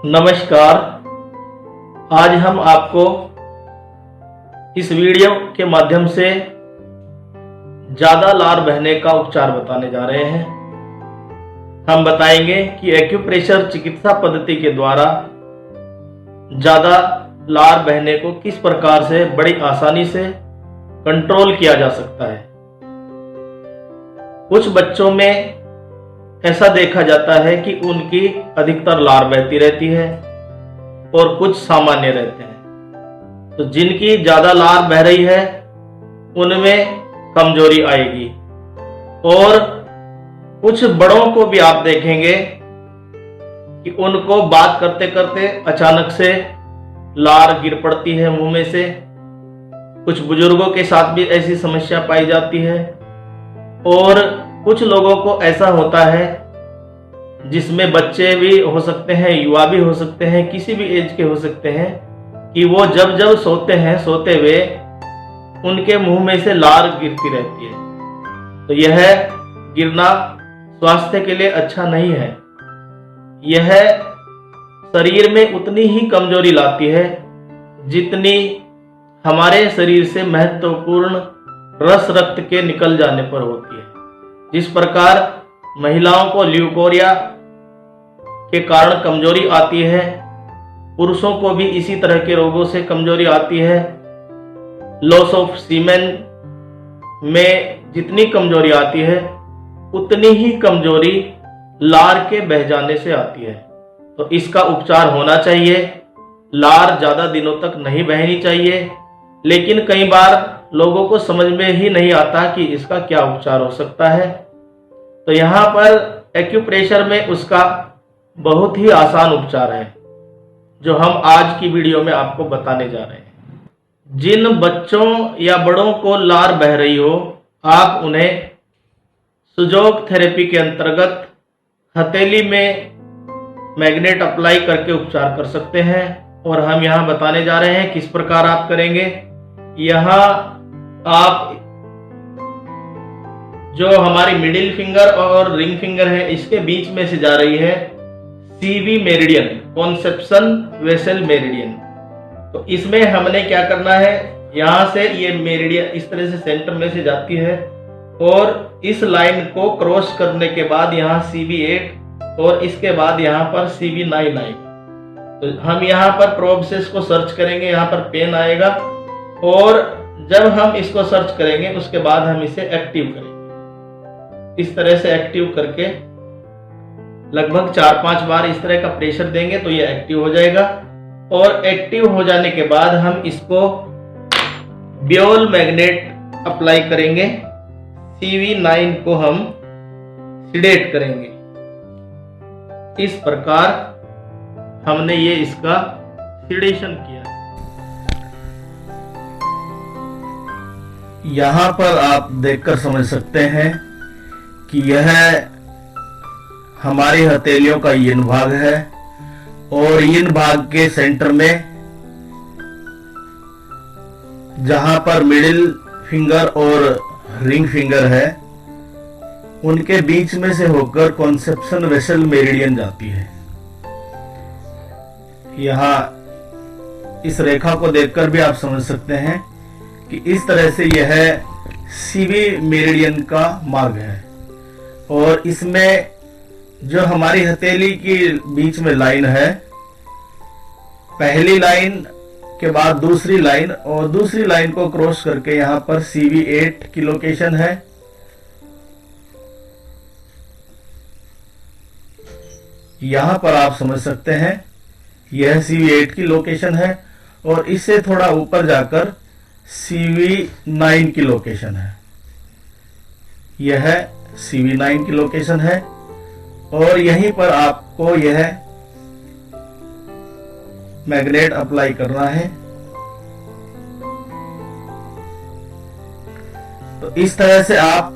नमस्कार। आज हम आपको इस वीडियो के माध्यम से ज़्यादा लार बहने का उपचार बताने जा रहे हैं। हम बताएंगे कि एक्यूप्रेशर चिकित्सा पद्धति के द्वारा ज़्यादा लार बहने को किस प्रकार से बड़ी आसानी से कंट्रोल किया जा सकता है। कुछ बच्चों में ऐसा देखा जाता है कि उनकी अधिकतर लार बहती रहती है और कुछ सामान्य रहते हैं। तो जिनकी ज्यादा लार बह रही है उनमें कमजोरी आएगी, और कुछ बड़ों को भी आप देखेंगे कि उनको बात करते करते अचानक से लार गिर पड़ती है मुंह में से। कुछ बुजुर्गों के साथ भी ऐसी समस्या पाई जाती है, और कुछ लोगों को ऐसा होता है जिसमें बच्चे भी हो सकते हैं, युवा भी हो सकते हैं, किसी भी एज के हो सकते हैं, कि वो जब जब सोते हैं, सोते हुए उनके मुंह में से लार गिरती रहती है। तो यह गिरना स्वास्थ्य के लिए अच्छा नहीं है। यह शरीर में उतनी ही कमजोरी लाती है जितनी हमारे शरीर से महत्वपूर्ण रस रक्त के निकल जाने पर होती है। जिस प्रकार महिलाओं को ल्यूकोरिया के कारण कमजोरी आती है, पुरुषों को भी इसी तरह के रोगों से कमजोरी आती है। लॉस ऑफ सीमेन में जितनी कमजोरी आती है उतनी ही कमजोरी लार के बह जाने से आती है। तो इसका उपचार होना चाहिए। लार ज्यादा दिनों तक नहीं बहनी चाहिए, लेकिन कई बार लोगों को समझ में ही नहीं आता कि इसका क्या उपचार हो सकता है। तो यहाँ पर एक्यूप्रेशर में उसका बहुत ही आसान उपचार है जो हम आज की वीडियो में आपको बताने जा रहे हैं। जिन बच्चों या बड़ों को लार बह रही हो, आप उन्हें सुजोग थेरेपी के अंतर्गत हथेली में मैग्नेट अप्लाई करके उपचार कर सकते हैं, और हम यहाँ बताने जा रहे हैं किस प्रकार आप करेंगे। यहाँ आप जो हमारी मिडिल फिंगर और रिंग फिंगर है, इसके बीच में से जा रही है CV meridian, conception vessel meridian. तो इसमें हमने क्या करना है, यहां से ये मेरिडियन इस तरह से सेंटर में से जाती है, और इस लाइन को क्रॉस करने के बाद यहाँ CV8 और इसके बाद यहाँ पर CV9 आएगा। तो हम यहाँ पर प्रोब से इसको सर्च करेंगे, यहाँ पर पेन आएगा, और जब हम इसको सर्च करेंगे उसके बाद हम इसे एक्टिव करेंगे। इस तरह से एक्टिव करके लगभग 4-5 बार इस तरह का प्रेशर देंगे तो ये एक्टिव हो जाएगा। और एक्टिव हो जाने के बाद हम इसको ब्योल मैग्नेट अप्लाई करेंगे। CV9 को हम सिडेट करेंगे। इस प्रकार हमने ये इसका सिडेशन किया। यहाँ पर आप देखकर समझ सकते हैं कि यह हमारी हथेलियों का यिन भाग है, और यिन भाग के सेंटर में जहां पर मिडिल फिंगर और रिंग फिंगर है, उनके बीच में से होकर कॉन्सेप्शन वेसल मेरिडियन जाती है। यहां इस रेखा को देखकर भी आप समझ सकते हैं कि इस तरह से यह सीवी मेरिडियन का मार्ग है, और इसमें जो हमारी हथेली की बीच में लाइन है, पहली लाइन के बाद दूसरी लाइन, और दूसरी लाइन को क्रॉस करके यहाँ पर CV8 की लोकेशन है। यहाँ पर आप समझ सकते हैं यह CV8 की लोकेशन है, और इससे थोड़ा ऊपर जाकर CV9 की लोकेशन है। यह CV9 की लोकेशन है, और यहीं पर आपको यह मैग्नेट अप्लाई करना है। तो इस तरह से आप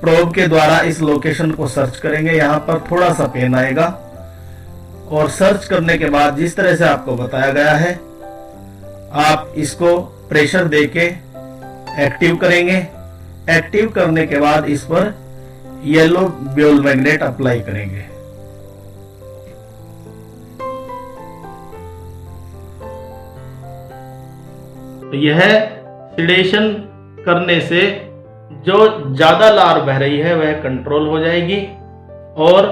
प्रोब के द्वारा इस लोकेशन को सर्च करेंगे। यहाँ पर थोड़ा सा पेन आएगा, और सर्च करने के बाद जिस तरह से आपको बताया गया है, आप इसको प्रेशर देके एक्टिव करेंगे। एक्टिव करने के बाद इस पर येलो ब्योल मैग्नेट अप्लाई करेंगे। तो यह सिडेशन करने से जो ज़्यादा लार बह रही है वह कंट्रोल हो जाएगी, और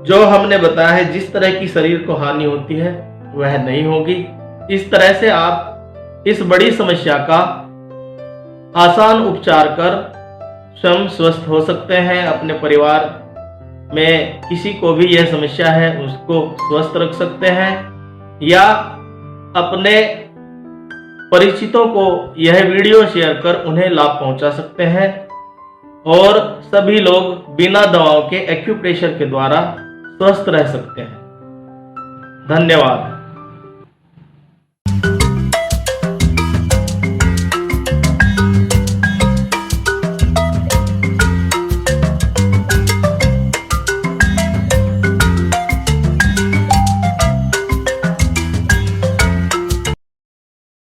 जो हमने बताया है जिस तरह की शरीर को हानि होती है वह नहीं होगी। इस तरह से आप इस बड़ी समस्या का आसान उपचार कर स्वयं स्वस्थ हो सकते हैं। अपने परिवार में किसी को भी यह समस्या है उसको स्वस्थ रख सकते हैं, या अपने परिचितों को यह वीडियो शेयर कर उन्हें लाभ पहुंचा सकते हैं, और सभी लोग बिना दवाओं के एक्यूप्रेशर के द्वारा स्वस्थ रह सकते हैं। धन्यवाद।